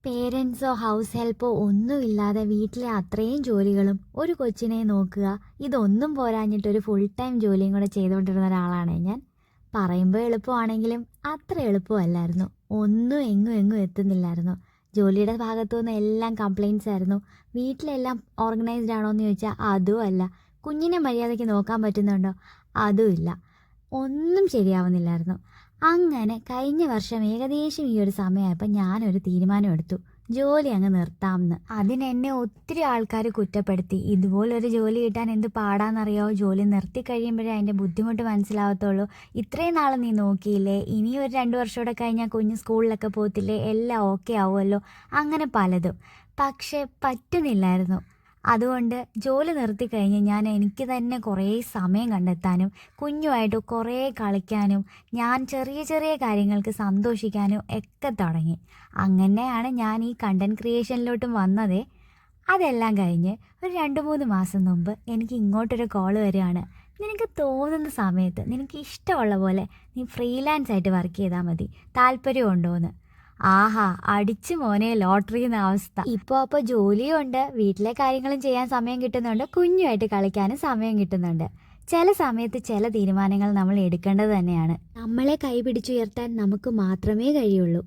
പേരൻസോ house ഹെൽപ്പോ ഒന്നുമില്ലാതെ വീട്ടിലെ അത്രയും ജോലികളും ഒരു കൊച്ചിനെ നോക്കുക, ഇതൊന്നും പോരാഞ്ഞിട്ടൊരു ഫുൾ ടൈം ജോലിയും കൂടെ ചെയ്തുകൊണ്ടിരുന്ന ഒരാളാണ് ഞാൻ. പറയുമ്പോൾ എളുപ്പമാണെങ്കിലും അത്ര എളുപ്പമല്ലായിരുന്നു. ഒന്നും എങ്ങും എങ്ങും എത്തുന്നില്ലായിരുന്നു. ജോലിയുടെ ഭാഗത്തുനിന്ന് എല്ലാം കംപ്ലയിൻറ്റ്സ് ആയിരുന്നു. വീട്ടിലെല്ലാം ഓർഗനൈസ്ഡ് ആണോ എന്ന് ചോദിച്ചാൽ അതും അല്ല. കുഞ്ഞിനെ മര്യാദയ്ക്ക് നോക്കാൻ പറ്റുന്നുണ്ടോ? അതുമില്ല. ഒന്നും ശരിയാവുന്നില്ലായിരുന്നു. അങ്ങനെ കഴിഞ്ഞ വർഷം ഏകദേശം ഈ ഒരു സമയമായപ്പോൾ ഞാനൊരു തീരുമാനമെടുത്തു, ജോലി അങ്ങ് നിർത്താമെന്ന്. അതിനെന്നെ ഒത്തിരി ആൾക്കാർ കുറ്റപ്പെടുത്തി. ഇതുപോലൊരു ജോലി കിട്ടാൻ എന്ത് പാടാന്നറിയോ, ജോലി നിർത്തി കഴിയുമ്പോഴേ അതിൻ്റെ ബുദ്ധിമുട്ട് മനസ്സിലാവത്തുള്ളൂ. ഇത്രയും നാൾ നീ നോക്കിയില്ലേ, ഇനി ഒരു 2 വർഷം കൂടെ കഴിഞ്ഞാൽ കുഞ്ഞ് സ്കൂളിലൊക്കെ പോകത്തില്ലേ, എല്ലാം ഓക്കെ ആവുമല്ലോ, അങ്ങനെ പലതും. പക്ഷെ പറ്റുന്നില്ലായിരുന്നു. അതുകൊണ്ട് ജോലി നിർത്തി കഴിഞ്ഞ് ഞാൻ എനിക്ക് തന്നെ കുറേ സമയം കണ്ടെത്താനും കുഞ്ഞുമായിട്ട് കുറേ കളിക്കാനും ഞാൻ ചെറിയ ചെറിയ കാര്യങ്ങൾക്ക് സന്തോഷിക്കാനും ഒക്കെ തുടങ്ങി. അങ്ങനെയാണ് ഞാൻ ഈ കണ്ടൻറ് ക്രിയേഷനിലോട്ടും വന്നതേ. അതെല്ലാം കഴിഞ്ഞ് ഒരു 2-3 മാസം മുമ്പ് എനിക്ക് ഇങ്ങോട്ടൊരു കോൾ വരികയാണ്. നിനക്ക് തോന്നുന്ന സമയത്ത് നിനക്ക് ഇഷ്ടമുള്ള പോലെ നീ ഫ്രീലാൻസ് ആയിട്ട് വർക്ക് ചെയ്താൽ മതി, താല്പര്യമുണ്ടോയെന്ന്. ആഹാ, അടിച്ചു മോനെ ലോട്ടറി എന്ന അവസ്ഥ. അപ്പോൾ ജോലിയും ഉണ്ട്, വീട്ടിലെ കാര്യങ്ങളും ചെയ്യാൻ സമയം കിട്ടുന്നുണ്ട്, കുഞ്ഞുമായിട്ട് കളിക്കാനും സമയം കിട്ടുന്നുണ്ട്. ചില സമയത്ത് ചില തീരുമാനങ്ങൾ നമ്മൾ എടുക്കേണ്ടത് തന്നെയാണ്. നമ്മളെ കൈപിടിച്ചുയർത്താൻ നമുക്ക് മാത്രമേ കഴിയുള്ളൂ.